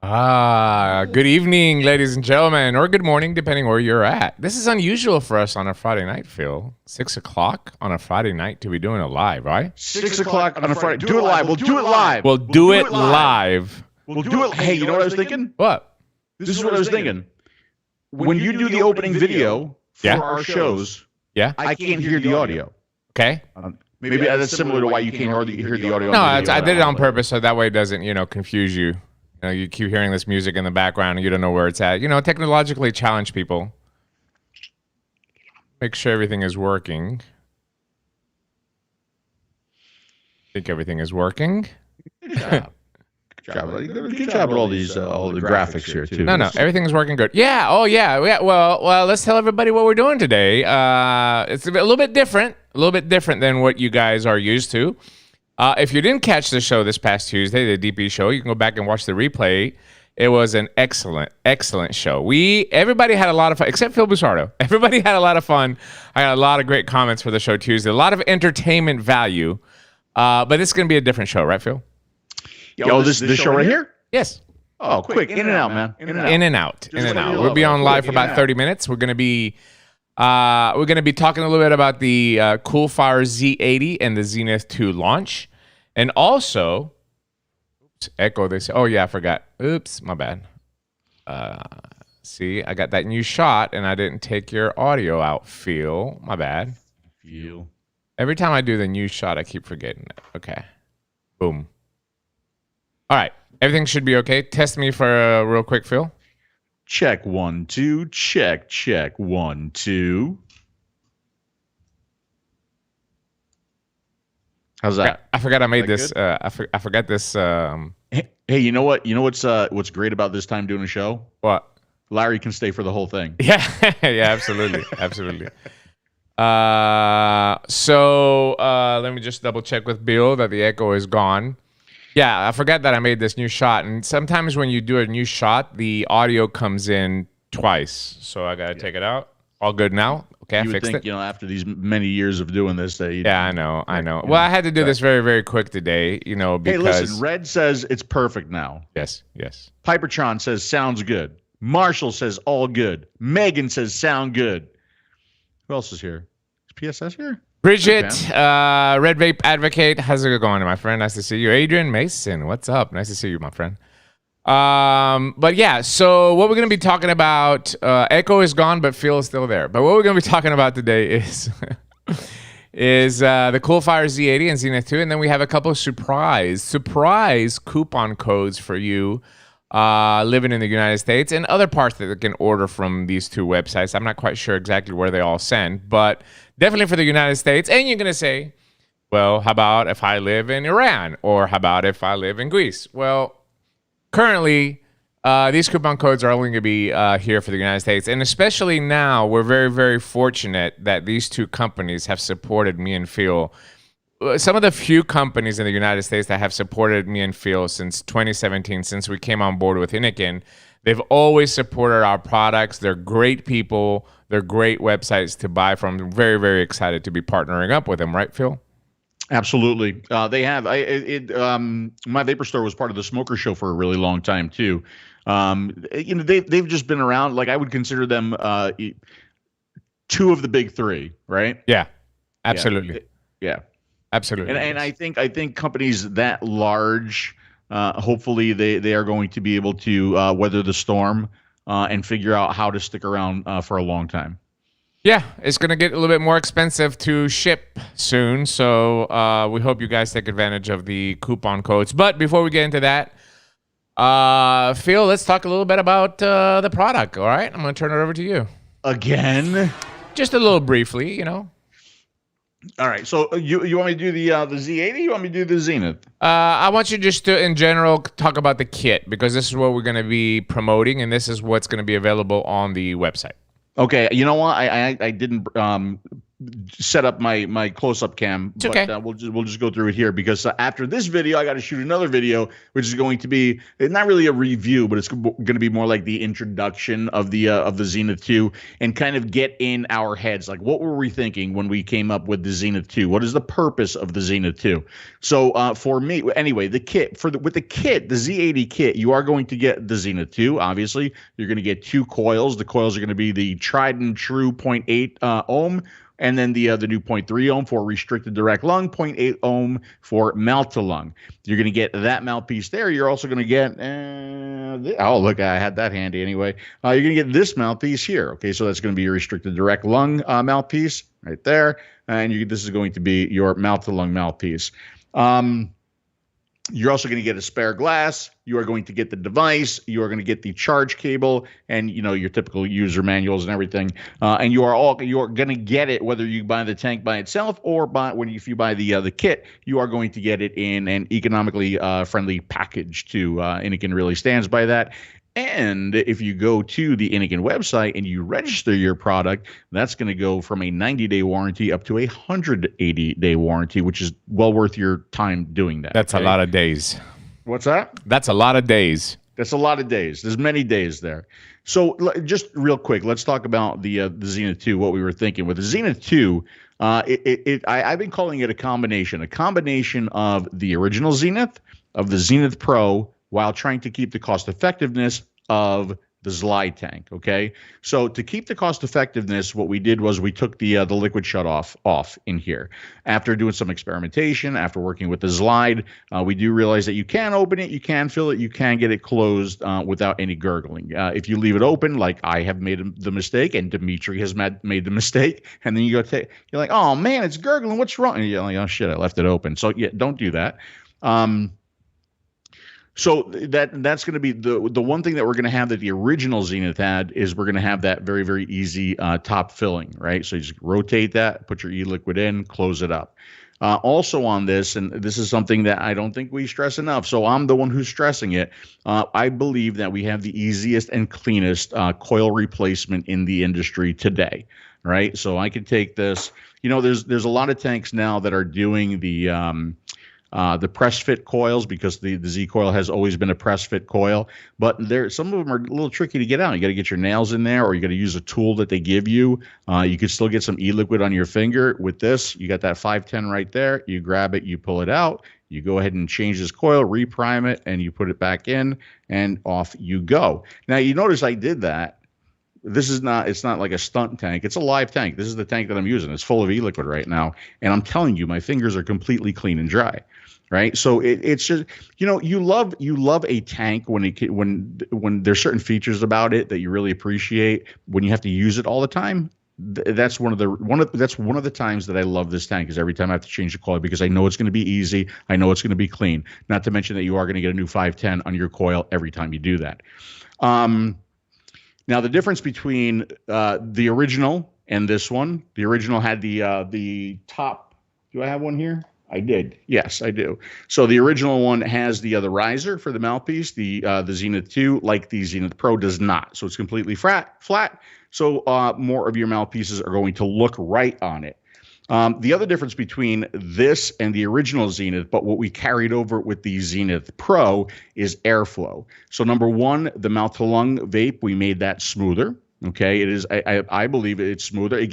Good evening, ladies and gentlemen, or good morning, depending where you're at. This is unusual for us on a Friday night, Phil. 6 o'clock on a Friday night to be doing it live, right? 6 o'clock on a Friday. Do it live. We'll do it live. We'll do it live. We'll do it. Hey, you know what I was thinking? What? This is what I was thinking. When you do the opening video for our shows, I can't hear the audio. Okay. Maybe that's similar to why you can't hear the audio. No, I did it on purpose so that way it doesn't, confuse you. You keep hearing this music in the background and you don't know where it's at. Technologically challenge people. Make sure everything is working. I think everything is working. Good job. Good job with all the graphics here too. No, everything is working good. Yeah. Oh, yeah. Well, let's tell everybody what we're doing today. It's a little bit different than what you guys are used to. If you didn't catch the show this past Tuesday, the DP show, you can go back and watch the replay. It was an excellent show. Everybody had a lot of fun, except Phil Busardo. Everybody had a lot of fun. I got a lot of great comments for the show Tuesday. A lot of entertainment value. But this is going to be a different show, right, Phil? This show right here? Yes. Oh, quick. In and out, man. In and out. We'll be on live for about 30 minutes. We're going to be talking a little bit about the Coolfire Z80 and the Zenith 2 launch. And also, echo this. Oh, yeah, I forgot. Oops, my bad. See, I got that new shot, and I didn't take your audio out, Phil. My bad. Phil. Every time I do the new shot, I keep forgetting it. Okay. Boom. All right. Everything should be okay. Test me for real quick, Phil. Check 1 2. Check 1 2. How's that? I forgot I made this. I forgot this. Hey, you know what? You know what's great about this time doing a show? What? Larry can stay for the whole thing. Yeah, yeah, absolutely. So let me just double check with Bill that the echo is gone. Yeah, I forgot that I made this new shot, and sometimes when you do a new shot, the audio comes in twice. So I gotta take it out. All good now. Okay, I fixed it. After these many years of doing this, that I know. Well, I had to do this very, very quick today. Because hey, listen, Red says it's perfect now. Yes. Pipertron says sounds good. Marshall says all good. Megan says sound good. Who else is here? Is PSS here? Bridget, Red Vape Advocate, how's it going, my friend? Nice to see you. Adrian Mason, what's up? Nice to see you, my friend. But yeah, so what we're going to be talking about, Echo is gone, but Phil is still there. But what we're going to be talking about today is the Coolfire Z80 and Zenith 2, and then we have a couple of surprise coupon codes for you living in the United States and other parts that you can order from these two websites. I'm not quite sure exactly where they all send, but definitely for the United States. And you're going to say, well, how about if I live in Iran? Or how about if I live in Greece? Well, currently, these coupon codes are only going to be here for the United States. And especially now, we're very, very fortunate that these two companies have supported me and Phil. Some of the few companies in the United States that have supported me and Phil since 2017, since we came on board with Innokin, they've always supported our products. They're great people. They're great websites to buy from. I'm very, very excited to be partnering up with them. Right, Phil? Absolutely. They have. My Vapor Store was part of the Smoker Show for a really long time too. They've just been around. Like I would consider them two of the big three, right? Yeah, absolutely. Yeah, absolutely. And I think companies that large, hopefully they are going to be able to weather the storm and figure out how to stick around for a long time. Yeah, it's going to get a little bit more expensive to ship soon, so we hope you guys take advantage of the coupon codes. But before we get into that, Phil, let's talk a little bit about the product, all right? I'm going to turn it over to you. Again? Just a little briefly, All right, so you want me to do the Z80 or you want me to do the Zenith? I want you just to, in general, talk about the kit, because this is what we're going to be promoting, and this is what's going to be available on the website. Okay, you know what? I didn't set up my close-up cam, It's but okay. we'll just go through it here because after this video, I got to shoot another video, which is going to be not really a review, but it's going to be more like the introduction of the Zenith 2 and kind of get in our heads, like what were we thinking when we came up with the Zenith 2? What is the purpose of the Zenith 2? So for me, anyway, the kit with the kit, the Z80 kit, you are going to get the Zenith 2. Obviously, you're going to get 2 coils. The coils are going to be the tried and true 0.8 ohm. And then the new 0.3 ohm for restricted direct lung, 0.8 ohm for mouth to lung. You're going to get that mouthpiece there. You're also going to get, oh, look, I had that handy anyway. You're going to get this mouthpiece here. Okay, so that's going to be your restricted direct lung mouthpiece right there. And this is going to be your mouth to lung mouthpiece. You're also going to get a spare glass. You are going to get the device. You are going to get the charge cable and, your typical user manuals and everything. And you're going to get it whether you buy the tank by itself or if you buy the kit, you are going to get it in an economically friendly package too. Innokin really stands by that. And if you go to the Innokin website and you register your product, that's going to go from a 90-day warranty up to a 180-day warranty, which is well worth your time doing that. That's a lot of days. What's that? That's a lot of days. That's a lot of days. There's many days there. So just real quick, let's talk about the Zenith 2, what we were thinking. With the Zenith 2, I've been calling it a combination of the original Zenith, of the Zenith Pro, while trying to keep the cost effectiveness of the Zzlide tank. Okay, so to keep the cost effectiveness, what we did was we took the liquid shutoff off in here. After doing some experimentation, after working with the Zzlide, we do realize that you can open it, you can fill it, you can get it closed without any gurgling. If you leave it open, like I have made the mistake, and Dimitri has made the mistake, and then you go you're like, oh man, it's gurgling, what's wrong? And you're like, oh shit, I left it open. So yeah, don't do that. So that's going to be the one thing that we're going to have that the original Zenith had is we're going to have that very, very easy top filling, right? So you just rotate that, put your e-liquid in, close it up. Also on this, and this is something that I don't think we stress enough, so I'm the one who's stressing it, I believe that we have the easiest and cleanest coil replacement in the industry today, right? So I could take this, there's a lot of tanks now that are doing the press fit coils because the Z coil has always been a press fit coil, but some of them are a little tricky to get out. You got to get your nails in there, or you got to use a tool that they give you. You could still get some e-liquid on your finger. With this, you got that 510 right there. You grab it, you pull it out, you go ahead and change this coil, reprime it, and you put it back in, and off you go. Now you notice I did that. It's not like a stunt tank. It's a live tank. This is the tank that I'm using. It's full of e-liquid right now. And I'm telling you, my fingers are completely clean and dry. Right. So it's just, you love a tank when there's certain features about it that you really appreciate when you have to use it all the time. That's one of the times that I love this tank, is every time I have to change the coil because I know it's going to be easy. I know it's going to be clean. Not to mention that you are going to get a new 510 on your coil every time you do that. Now, the difference between the original and this one, the original had the top. Do I have one here? I did. Yes, I do. So the original one has the riser for the mouthpiece. The Zenith 2, like the Zenith Pro, does not. So it's completely flat. So more of your mouthpieces are going to look right on it. The other difference between this and the original Zenith, but what we carried over with the Zenith Pro, is airflow. So number one, the mouth to lung vape, we made that smoother. Okay, it is. I believe it's smoother. It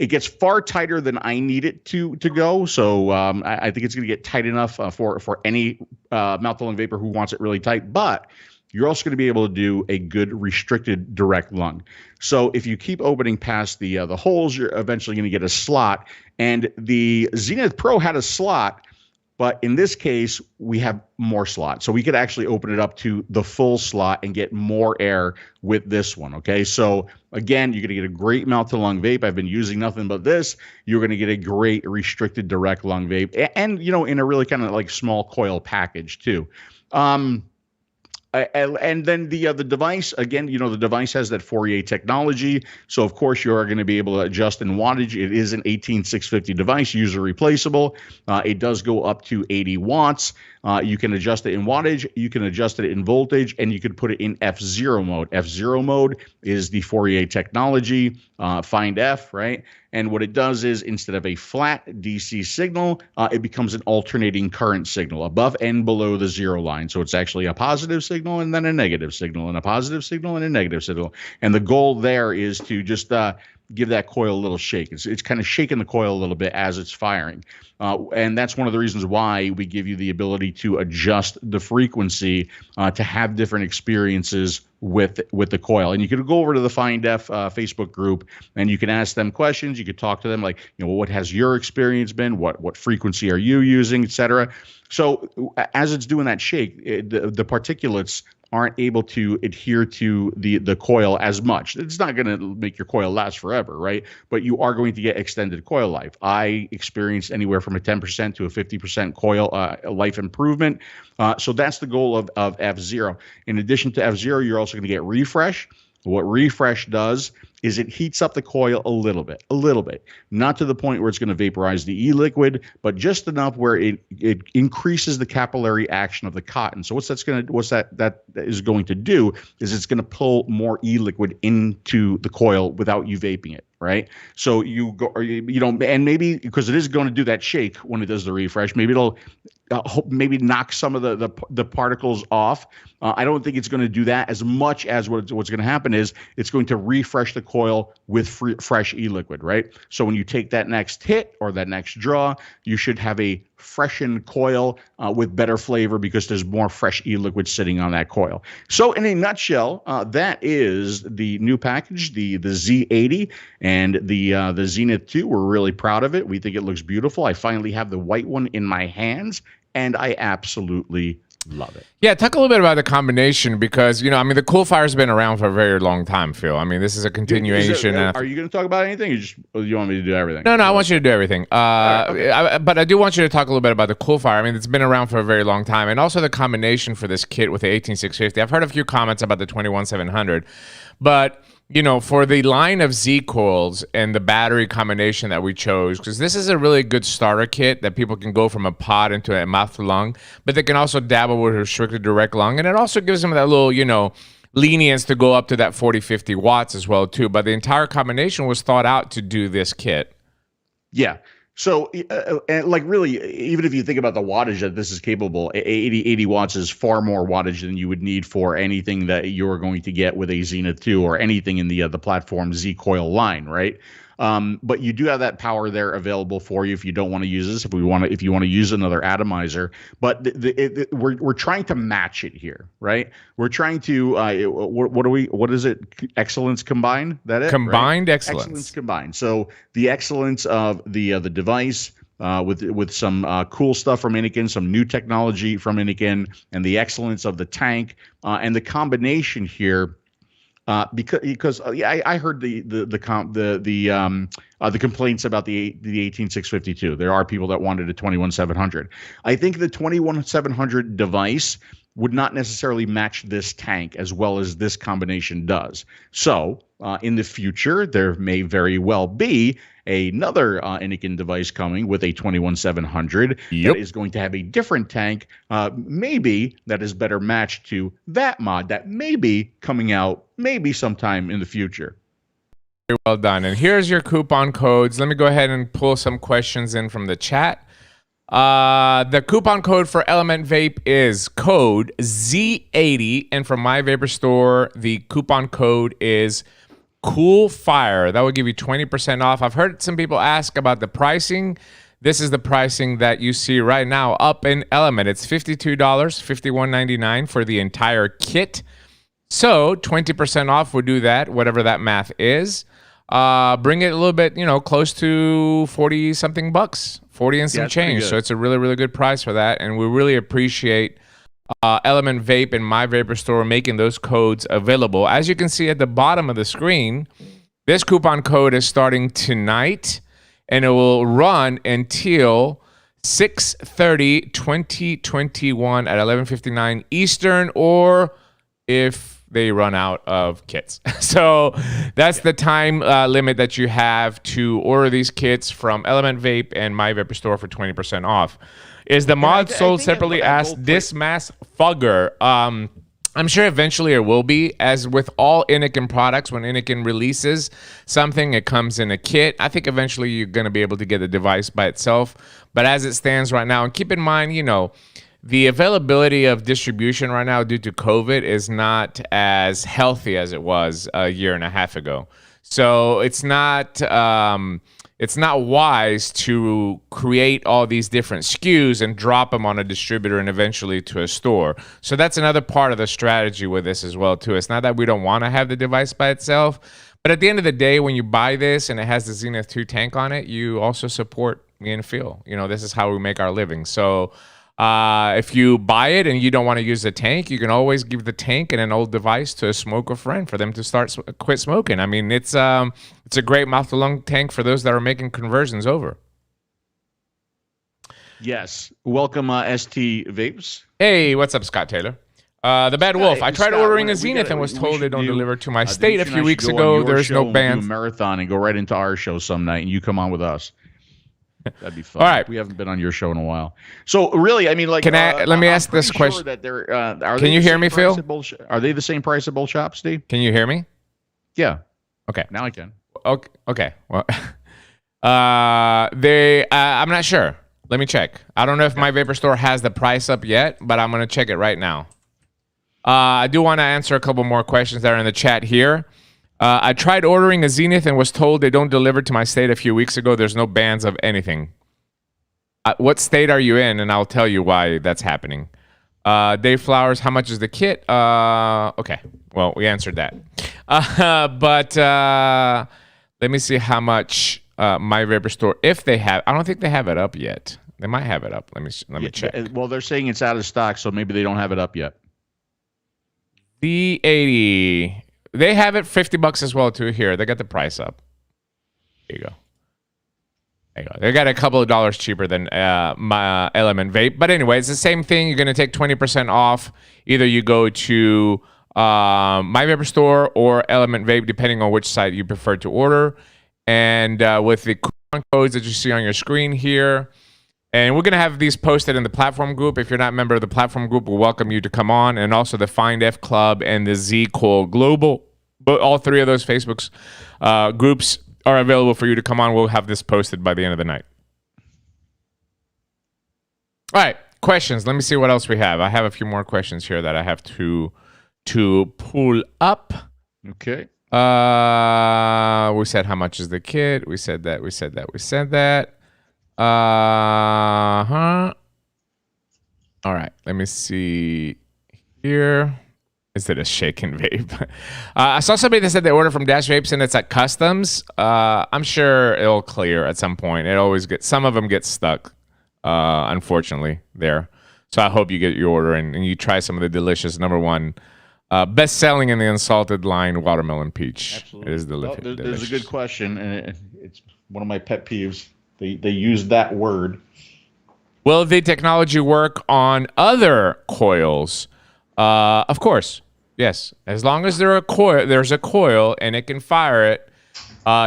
gets far tighter than I need it to go. So I think it's going to get tight enough for any mouth to lung vapor who wants it really tight. But you're also going to be able to do a good restricted direct lung. So if you keep opening past the holes, you're eventually going to get a slot. And the Zenith Pro had a slot, but in this case, we have more slots. So we could actually open it up to the full slot and get more air with this one, okay? So again, you're going to get a great mouth-to-lung vape. I've been using nothing but this. You're going to get a great restricted direct lung vape, and in a really kind of like small coil package too. And then the device, again, the device has that Fourier technology. So, of course, you are going to be able to adjust in wattage. It is an 18650 device, user replaceable. It does go up to 80 watts. You can adjust it in wattage. You can adjust it in voltage, and you can put it in F0 mode. F0 mode is the Fourier technology, find F, right? And what it does is, instead of a flat DC signal, it becomes an alternating current signal above and below the zero line. So it's actually a positive signal and then a negative signal, and a positive signal and a negative signal. And the goal there is to just give that coil a little shake. It's kind of shaking the coil a little bit as it's firing. And that's one of the reasons why we give you the ability to adjust the frequency to have different experiences with the coil. And you could go over to the Fine Def Facebook group and you can ask them questions. You could talk to them like, what has your experience been? What frequency are you using, etc. So as it's doing that shake, the particulates aren't able to adhere to the coil as much. It's not going to make your coil last forever, right? But you are going to get extended coil life. I experienced anywhere from a 10% to a 50% coil life improvement. So that's the goal of F0. In addition to F0, you're also going to get refresh. What refresh does is it heats up the coil a little bit, not to the point where it's going to vaporize the e-liquid, but just enough where it increases the capillary action of the cotton. So what that is going to do is it's going to pull more e-liquid into the coil without you vaping it, right? So and maybe because it is going to do that shake when it does the refresh, maybe it'll maybe knock some of the particles off. I don't think it's going to do that as much as what's going to happen is it's going to refresh the coil with fresh e-liquid, right? So when you take that next hit or that next draw, you should have a freshened coil with better flavor because there's more fresh e-liquid sitting on that coil. So in a nutshell, that is the new package, the Z80 and the Zenith 2. We're really proud of it. We think it looks beautiful. I finally have the white one in my hands, and I absolutely love it. Yeah, talk a little bit about the combination because, the CoolFire's been around for a very long time, Phil. I mean, this is a continuation. Are you going to talk about anything or you want me to do everything? No, I want you to do everything. Okay. But I do want you to talk a little bit about the CoolFire. I mean, it's been around for a very long time. And also the combination for this kit with the 18650. I've heard a few comments about the 21700. But for the line of Z coils and the battery combination that we chose, because this is a really good starter kit that people can go from a pod into a mouth to lung, but they can also dabble with restricted direct lung. And it also gives them that little, lenience to go up to that 40, 50 watts as well, too. But the entire combination was thought out to do this kit. Yeah. So, really, even if you think about the wattage that this is capable, 80 watts is far more wattage than you would need for anything that you're going to get with a Zenith 2 or anything in the platform Z coil line, right? But you do have that power there available for you if you don't want to use this. If you want to use another atomizer, but we're trying to match it here, right? We're trying to what is it? Excellence combined. That it combined, right? Excellence combined. So the excellence of the device. With some cool stuff from Innokin, some new technology from Innokin, and the excellence of the tank, and the combination here. Because I heard the complaints about the 18652. There are people that wanted a 21700. I think the 21700 device would not necessarily match this tank as well as this combination does. So in the future, there may very well be another Innokin device coming with a 21700 that is going to have a different tank, maybe that is better matched to that mod that may be coming out maybe sometime in the future. Very well done. And here's your coupon codes. Let me go ahead and pull some questions in from the chat. The coupon code for Element Vape is code Z80, and from my vapor store, the coupon code is CoolFire. That will give you 20% off. I've heard some people ask about the pricing. This is the pricing that you see right now up in Element. It's $52, $51.99 for the entire kit. So 20% off would do that, whatever that math is. Bring it a little bit, close to 40 something bucks, 40 and some change. So it's a really, really good price for that. And we really appreciate Element Vape and My Vapor Store making those codes available. As you can see at the bottom of the screen, this coupon code is starting tonight and it will run until 6/30/2021 at 11:59 Eastern, or if they run out of kits. So that's the time limit that you have to order these kits from Element Vape and My Vapor Store for 20% off. Is the mod sold separately? Asked Dismass Fugger. I'm sure eventually it will be. As with all Innokin products, when Innokin releases something, it comes in a kit. I think eventually you're going to be able to get the device by itself. But as it stands right now, and keep in mind, you know, the availability of distribution right now due to COVID is not as healthy as it was a year and a half ago. So it's not wise to create all these different SKUs and drop them on a distributor and eventually to a store. So that's another part of the strategy with this as well too. It's not that we don't want to have the device by itself, but at the end of the day, when you buy this and it has the Zenith 2 tank on it, you also support me and Phil. You know, this is how we make our living. So if you buy it and you don't want to use the tank, you can always give the tank and an old device to a smoker friend for them to quit smoking. I mean, it's a great mouth-to-lung tank for those that are making conversions over. Yes. Welcome, ST Vapes. Hey, what's up, Scott Taylor? The Bad Wolf. I tried Scott, ordering a Zenith and was told they don't deliver to my state a few weeks ago. There's no bands. Do a marathon and go right into our show some night, and you come on with us. That'd be fun. All right. We haven't been on your show in a while. So really, I mean, like, let me ask this question. Sure that can you hear me, Phil? Are they the same price at both shops, Steve? Can you hear me? Yeah. Okay. Now I can. Okay. Well, I'm not sure. Let me check. I don't know if my Vapor Store has the price up yet, but I'm going to check it right now. I do want to answer a couple more questions that are in the chat here. I tried ordering a Zenith and was told they don't deliver to my state a few weeks ago. There's no bans of anything. What state are you in? And I'll tell you why that's happening. Dave Flowers, how much is the kit? Okay. Well, we answered that. But let me see how much my Vapor Store, if they have. I don't think they have it up yet. They might have it up. Let me check. Well, they're saying it's out of stock, so maybe they don't have it up yet. V80. They have it $50 as well too. Here, they got the price up. There you go. There you go. They got a couple of dollars cheaper than my Element Vape. But anyway, it's the same thing. You're going to take 20% off. Either you go to my Vapor Store or Element Vape, depending on which site you prefer to order. And with the coupon codes that you see on your screen here. And we're going to have these posted in the platform group. If you're not a member of the platform group, we'll welcome you to come on. And also the Find F Club and the 𝗂𝗀𝗄𝗏 Global. But all three of those Facebook's groups are available for you to come on. We'll have this posted by the end of the night. All right, questions. Let me see what else we have. I have a few more questions here that I have to pull up. Okay. We said how much is the kit. We said that. All right, let me see here. Is it a shaken vape? I saw somebody that said they ordered from Dash Vapes and it's at customs. I'm sure it'll clear at some point. It always gets, some of them get stuck, unfortunately, there. So I hope you get your order and you try some of the delicious #1 best-selling in the unsalted line watermelon peach. Absolutely. It is delicious. Well, there's a good question, and it's one of my pet peeves. They use that word. Will the technology work on other coils? Of course, yes. As long as there's a coil and it can fire it,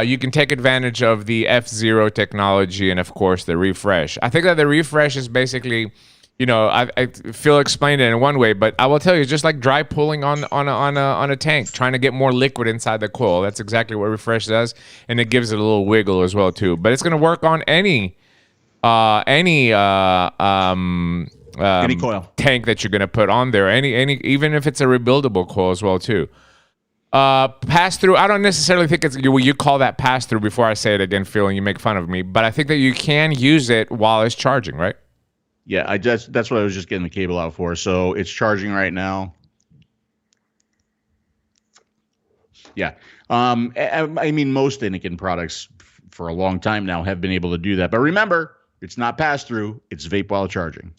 you can take advantage of the F0 technology and, of course, the refresh. I think that the refresh is basically, you know, I Phil explained it in one way, but I will tell you, just like dry pulling on a tank, trying to get more liquid inside the coil. That's exactly what refresh does, and it gives it a little wiggle as well too. But it's going to work on any coil tank that you're going to put on there, any even if it's a rebuildable coil as well too. Pass through, I don't necessarily think it's you call that pass through. Before I say it again, Phil, and you make fun of me, but I think that you can use it while it's charging, right? Yeah, that's what I was just getting the cable out for. So it's charging right now. Yeah. I mean, most Innokin products for a long time now have been able to do that. But remember, it's not pass-through. It's vape while charging.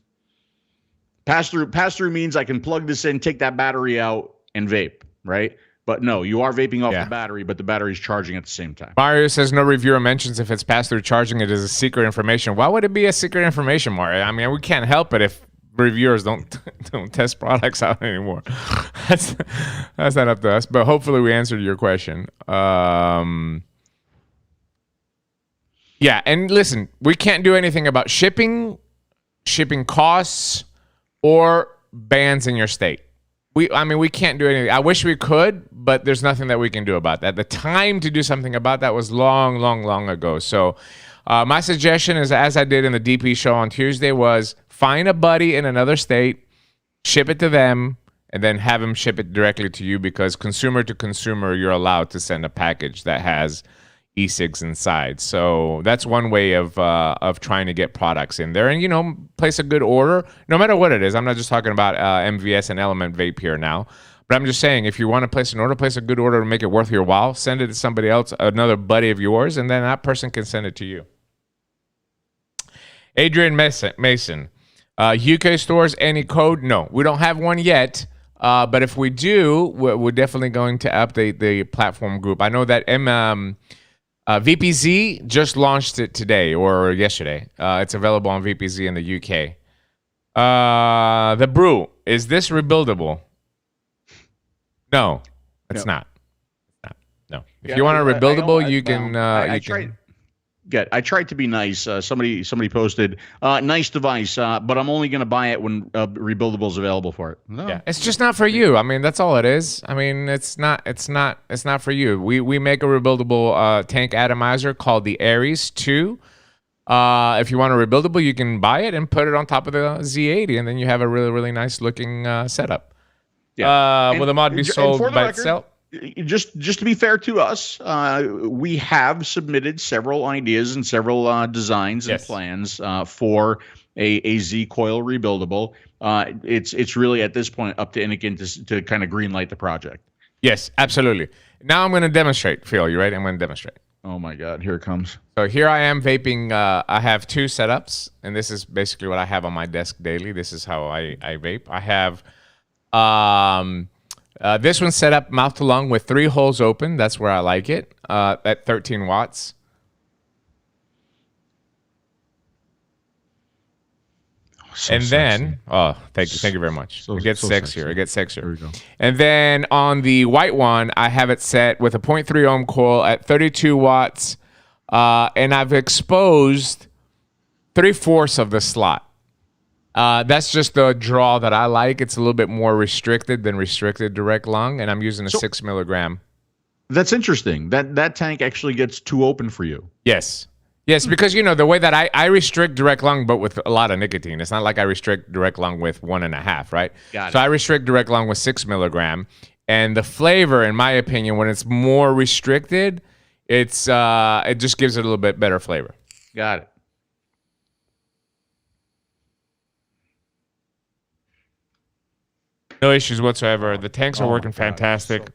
Pass-through means I can plug this in, take that battery out, and vape, right? But no, you are vaping off the battery, but the battery's charging at the same time. Mario says no reviewer mentions if it's pass-through charging, it is a secret information. Why would it be a secret information, Mario? I mean, we can't help it if reviewers don't test products out anymore. That's not up to us, but hopefully we answered your question. Yeah, and listen, we can't do anything about shipping costs, or bans in your state. we can't do anything. I wish we could, but there's nothing that we can do about that. The time to do something about that was long ago. So my suggestion is, as I did in the DP show on Tuesday, was find a buddy in another state, ship it to them, and then have them ship it directly to you, because consumer to consumer, you're allowed to send a package that has e-cigs inside. So that's one way of trying to get products in there, and place a good order, no matter what it is. I'm not just talking about MVS and Element Vape here now, but I'm just saying, if you want to place an order, place a good order to make it worth your while. Send it to somebody else, another buddy of yours, and then that person can send it to you. Adrian Mason, UK stores, any code? No, we don't have one yet. But if we do, we're definitely going to update the platform group. I know that VPZ just launched it today or yesterday. It's available on VPZ in the UK. The brew, is this rebuildable? No, it's not. No. If you want a rebuildable, you can. I tried to be nice. Somebody posted, nice device, but I'm only going to buy it when rebuildable is available for it. No. Yeah, it's just not for you. I mean, that's all it is. I mean, it's not for you. We make a rebuildable tank atomizer called the 𝗬𝗍𝗂. If you want a rebuildable, you can buy it and put it on top of the Z80, and then you have a really nice looking setup. Yeah. Will the mod be sold by itself? Just to be fair to us, we have submitted several ideas and several designs and plans for a Z coil rebuildable. It's really at this point up to Innokin to kind of green light the project. Yes, absolutely. Now I'm going to demonstrate. Phil, you ready? I'm going to demonstrate. Oh my God, here it comes. So here I am vaping. I have two setups, and this is basically what I have on my desk daily. This is how I vape. I have this one's set up mouth to lung with 3 holes open. That's where I like it, at 13 watts. So and then, thank you very much. It gets sexier. It gets sexier. There we go. And then on the white one, I have it set with a 0.3 ohm coil at 32 watts, and I've exposed 3/4 of the slot. That's just the draw that I like. It's a little bit more restricted than restricted direct lung, and I'm using a 6 milligram. That's interesting. That tank actually gets too open for you. Yes. Yes, because, the way that I restrict direct lung, but with a lot of nicotine. It's not like I restrict direct lung with 1.5, right? So I restrict direct lung with 6 milligram. And the flavor, in my opinion, when it's more restricted, it just gives it a little bit better flavor. Got it. No issues whatsoever. The tanks are working fantastic.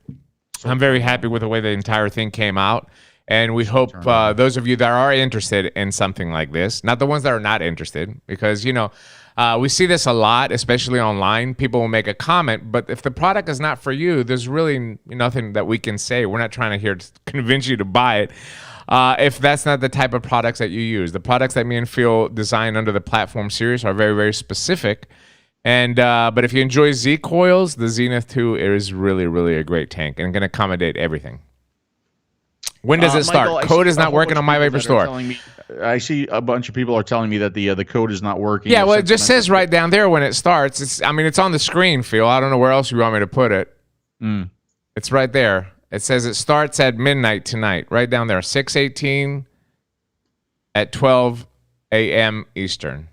I'm very happy with the way the entire thing came out. And we hope those of you that are interested in something like this, not the ones that are not interested, because, we see this a lot, especially online. People will make a comment, but if the product is not for you, there's really nothing that we can say. We're not trying to convince you to buy it. If that's not the type of products that you use. The products that me and Phil design under the platform series are very specific. And but if you enjoy Z coils, the Zenith 2 is really a great tank and can accommodate everything. When does it start? Michael, code is not working on my Vapor store. I see a bunch of people are telling me that the code is not working. Yeah, well, it just says right down there when it starts. It's on the screen, Phil. I don't know where else you want me to put it. It's right there. It says it starts at midnight tonight. Right down there, 6:18 at 12 a.m. Eastern.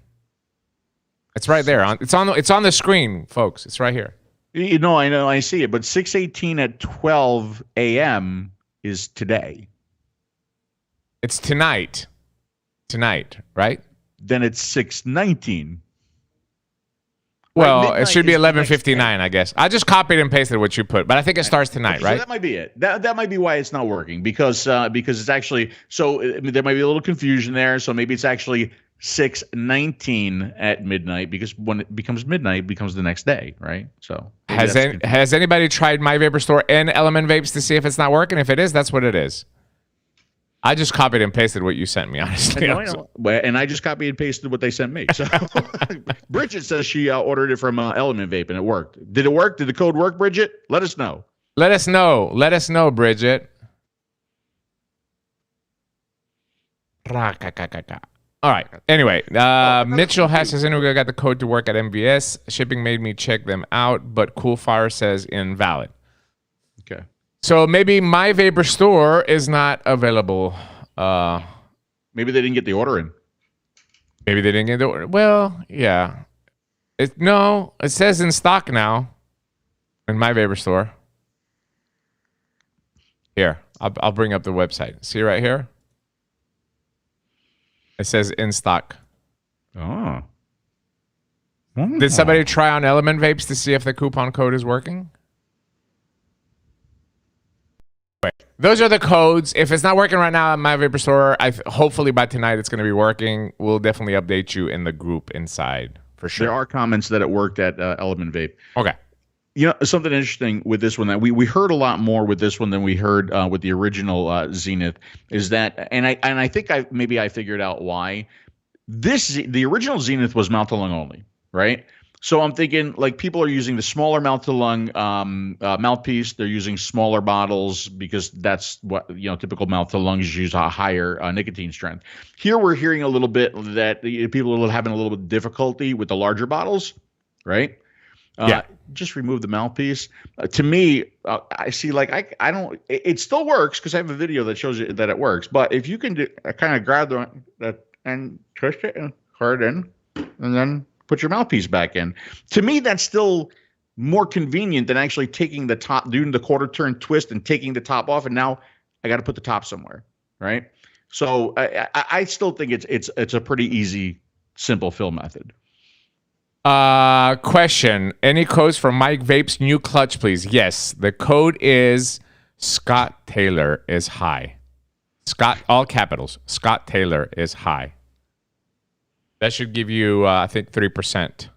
It's right there. It's on the screen, folks. It's right here. I know, I see it. But 6:18 at 12 a.m. is today. It's tonight. Tonight, right? Then it's 6:19. Well, it should be 11:59, I guess. I just copied and pasted what you put, but I think it starts tonight, right? So that might be it. That might be why it's not working, because it's actually there might be a little confusion there. So maybe it's actually 6:19 at midnight, because when it becomes midnight, it becomes the next day, right? So has anybody tried my Vapor Store and Element Vapes to see if it's not working? If it is, that's what it is. I just copied and pasted what you sent me, honestly. And I just copied and pasted what they sent me. So Bridget says she ordered it from Element Vape and it worked. Did it work? Did the code work, Bridget? Let us know. Let us know. Let us know, Bridget. All right. Anyway, Mitchell has says, anyway, I got the code to work at MVS. Shipping made me check them out, but Coolfire says invalid. Okay. So maybe my Vapor store is not available. Maybe they didn't get the order in. Maybe they didn't get the order. Well, yeah. No, it says in stock now in my Vapor store. Here, I'll bring up the website. See right here? It says in stock. Oh. Did somebody try on Element Vapes to see if the coupon code is working? Wait, those are the codes. If it's not working right now at my Vapor store, hopefully by tonight it's going to be working. We'll definitely update you in the group inside for sure. There are comments that it worked at Element Vape. Okay. You know, something interesting with this one that we heard a lot more with this one than we heard with the original Zenith is that, and I think I figured out why the original Zenith was mouth to lung only, right? So I'm thinking like people are using the smaller mouth to lung mouthpiece. They're using smaller bottles because that's what typical mouth to lungs use a higher nicotine strength. Here we're hearing a little bit that people are having a little bit of difficulty with the larger bottles, right? Yeah. Just remove the mouthpiece. To me, I see like I don't. It still works because I have a video that shows you that it works. But if you can kind of grab that and twist it and put it in, and then put your mouthpiece back in. To me, that's still more convenient than actually taking the top, doing the quarter turn twist and taking the top off. And now I got to put the top somewhere, right? So I still think it's a pretty easy, simple fill method. Question. Any codes for Mike Vape's new clutch, please? Yes. The code is Scott Taylor is high. Scott, all capitals. Scott Taylor is high. That should give you, I think, 3%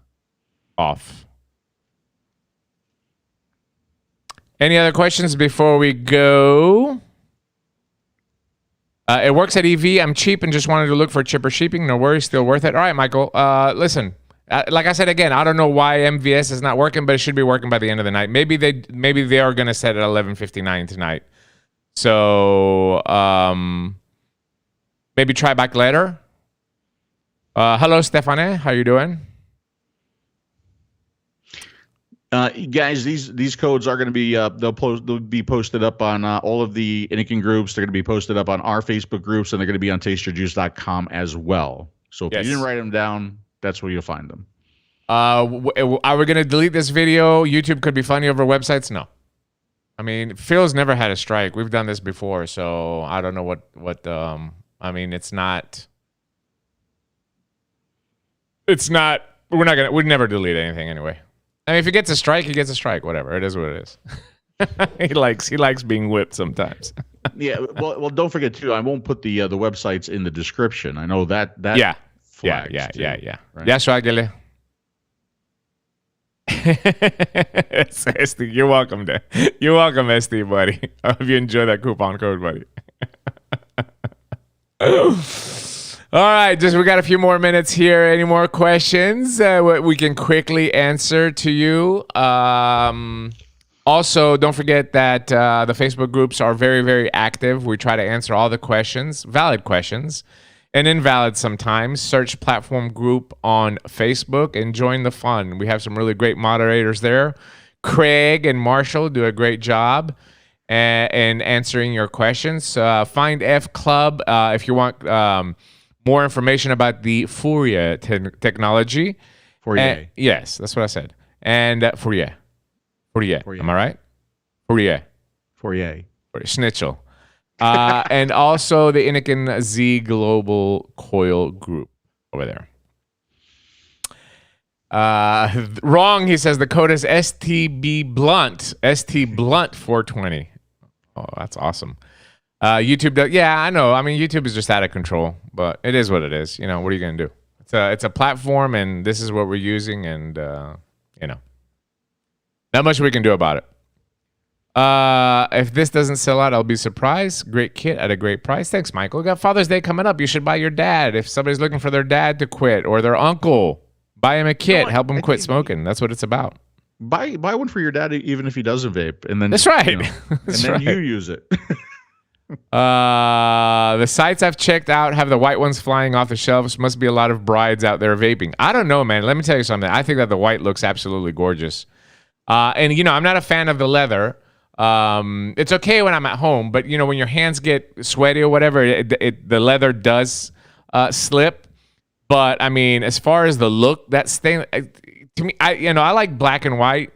off. Any other questions before we go? It works at EV. I'm cheap and just wanted to look for cheaper shipping. No worries. Still worth it. All right, Michael. Listen. Like I said again, I don't know why MVS is not working, but it should be working by the end of the night. Maybe they are gonna set at 11:59 tonight. So maybe try back later. Hello, Stefane. How you doing? Guys, these codes are going to be they'll be posted up on all of the Innokin groups. They're going to be posted up on our Facebook groups, and they're going to be on tasteyourjuice.com as well. So if you didn't write them down, that's where you'll find them. Are we going to delete this video? YouTube could be funny over websites? No. I mean, Phil's never had a strike. We've done this before, so I don't know what I mean, it's not, we'd never delete anything anyway. I mean, if he gets a strike, he gets a strike, whatever. It is what it is. he likes being whipped sometimes. Yeah, well, don't forget too, I won't put the websites in the description. I know that yeah. Right? Yeah, Swaggle. You're welcome, you're welcome, ST, buddy. I hope you enjoy that coupon code, buddy. All right, we got a few more minutes here. Any more questions we can quickly answer to you? Also, don't forget that the Facebook groups are very, very active. We try to answer all the questions, valid questions, and invalid sometimes. Search Platform Group on Facebook and join the fun. We have some really great moderators there. Craig and Marshall do a great job in answering your questions. Find F Club if you want more information about the Fourier technology. Fourier. Yes, that's what I said. And Fourier. Am I right? Fourier. Schnitzel. And also the Innokin Z Global Coil Group over there. Wrong, he says the code is STB Blunt. ST Blunt 420. Oh, that's awesome. YouTube does, yeah, I know. I mean, YouTube is just out of control, but it is what it is. You know, what are you gonna do? It's a platform, and this is what we're using, and you know, not much we can do about it. If this doesn't sell out, I'll be surprised. Great kit at a great price. Thanks, Michael. We got Father's Day coming up. You should buy your dad. If somebody's looking for their dad to quit or their uncle, buy him a kit. Help him quit smoking. That's what it's about. Buy one for your dad, even if he doesn't vape, and then that's right. You know, and then you use it. The sites I've checked out have the white ones flying off the shelves. Must be a lot of brides out there vaping. I don't know, man. Let me tell you something. I think that the white looks absolutely gorgeous. And, you know, I'm not a fan of the leather. It's okay when I'm at home, but, you know, when your hands get sweaty or whatever, the leather does slip. But, I mean, as far as the look, that stain, to me, I like black and white.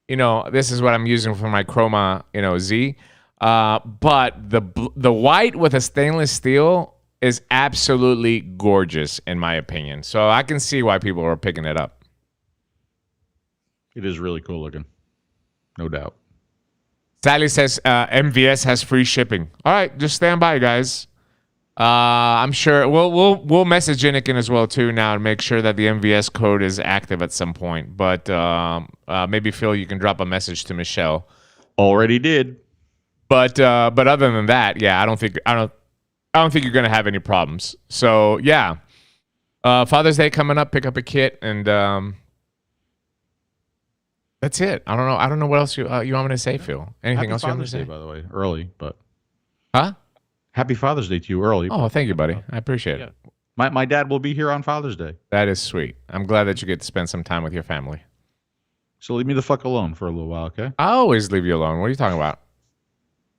You know, this is what I'm using for my Chroma, you know, Z. But the white with a stainless steel is absolutely gorgeous, in my opinion. So I can see why people are picking it up. It is really cool looking, no doubt. Sally says MVS has free shipping. All right, just stand by, guys. I'm sure we'll message Innokin as well too now and make sure that the MVS code is active at some point. But maybe Phil, you can drop a message to Michelle. Already did. But other than that, yeah, I don't think you're gonna have any problems. So yeah, Father's Day coming up. Pick up a kit, and that's it. I don't know what else you want me to say, Phil. Anything else you want me to say? Happy Father's Day, by the way, early, but huh? Happy Father's Day to you early. Oh, thank you, buddy. I appreciate it. My dad will be here on Father's Day. That is sweet. I'm glad that you get to spend some time with your family. So leave me the fuck alone for a little while, okay? I always leave you alone. What are you talking about?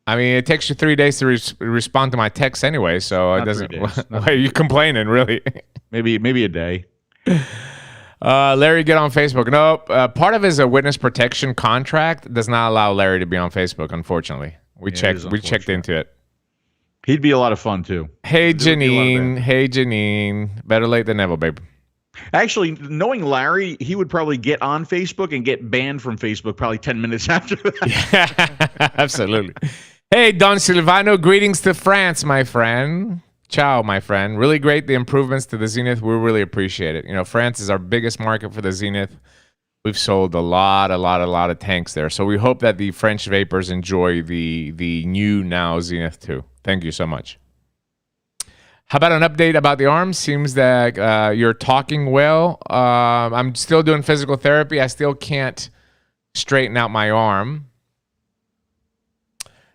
I mean, it takes you 3 days to respond to my texts anyway, so it doesn't. Why are you complaining, really? maybe a day. Larry, get on Facebook. Nope. Part of his witness protection contract does not allow Larry to be on Facebook. Unfortunately, we checked into it. He'd be a lot of fun too. Hey Janine. Hey Janine. Better late than never, babe. Actually, knowing Larry, he would probably get on Facebook and get banned from Facebook probably 10 minutes after that. Yeah, absolutely. Hey, Don Silvano, greetings to France, my friend. Ciao, my friend. Really great, the improvements to the Zenith. We really appreciate it. You know, France is our biggest market for the Zenith. We've sold a lot of tanks there. So we hope that the French vapors enjoy the new now Zenith too. Thank you so much. How about an update about the arm? Seems that you're talking well. I'm still doing physical therapy. I still can't straighten out my arm.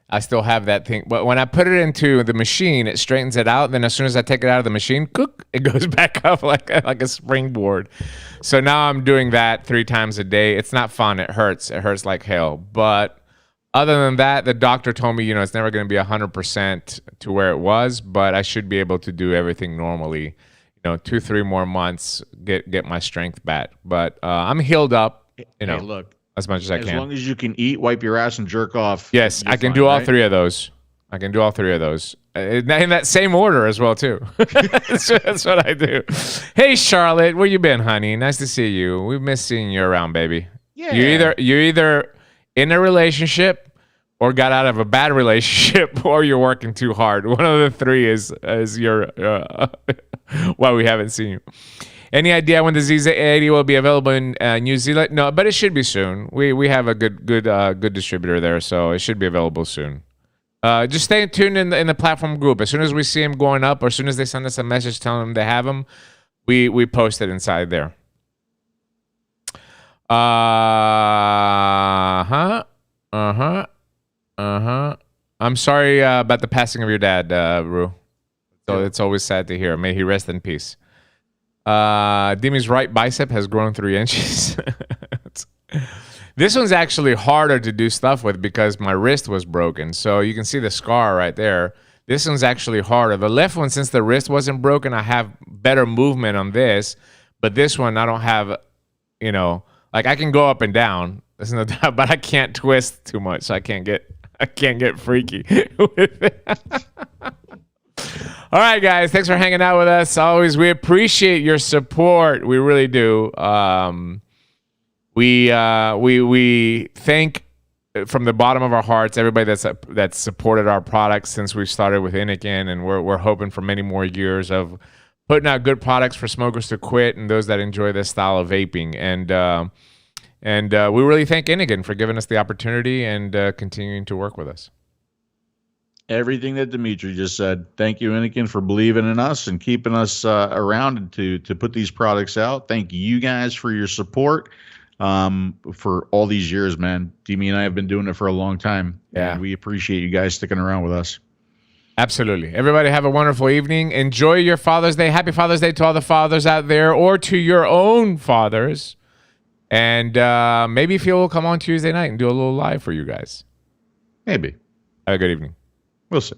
I still have that thing. But when I put it into the machine, it straightens it out. Then as soon as I take it out of the machine, it goes back up like a springboard. So now I'm doing that 3 times a day. It's not fun. It hurts. It hurts like hell. But other than that, the doctor told me, you know, it's never going to be 100% to where it was, but I should be able to do everything normally. You know, 2-3 more months, get my strength back. But I'm healed up, you know, look, as much as I can. As long as you can eat, wipe your ass, and jerk off. Yes, I can do all 3 of those. I can do all 3 of those. In that same order as well, too. That's what I do. Hey, Charlotte, where you been, honey? Nice to see you. We miss seeing you around, baby. Yeah. You're either in a relationship or got out of a bad relationship, or you're working too hard. One of the 3 is your why we haven't seen you. Any idea when the Z80 will be available in New Zealand? No, but it should be soon. We have a good distributor there, so it should be available soon. Just stay tuned in the platform group. As soon as we see them going up, or as soon as they send us a message telling them they have them, we post it inside there. I'm sorry about the passing of your dad, Rue. So it's always sad to hear. May he rest in peace. Dimi's right bicep has grown 3 inches. This one's actually harder to do stuff with because my wrist was broken. So you can see the scar right there. This one's actually harder. The left one, since the wrist wasn't broken, I have better movement on this. But this one, I don't have, you know, like I can go up and down. There's no doubt, but I can't twist too much. So I can't get freaky with it. All right, guys. Thanks for hanging out with us. Always, we appreciate your support. We really do. We thank from the bottom of our hearts everybody that's supported our products since we started with Innokin, and we're hoping for many more years of putting out good products for smokers to quit and those that enjoy this style of vaping. And we really thank Innokin for giving us the opportunity and continuing to work with us. Everything that Dimitri just said. Thank you, Innokin, for believing in us and keeping us around to put these products out. Thank you guys for your support for all these years, man. Dimi and I have been doing it for a long time. Yeah. And we appreciate you guys sticking around with us. Absolutely. Everybody have a wonderful evening. Enjoy your Father's Day. Happy Father's Day to all the fathers out there, or to your own fathers. And maybe Phil will come on Tuesday night and do a little live for you guys. Maybe. Have a good evening. We'll see.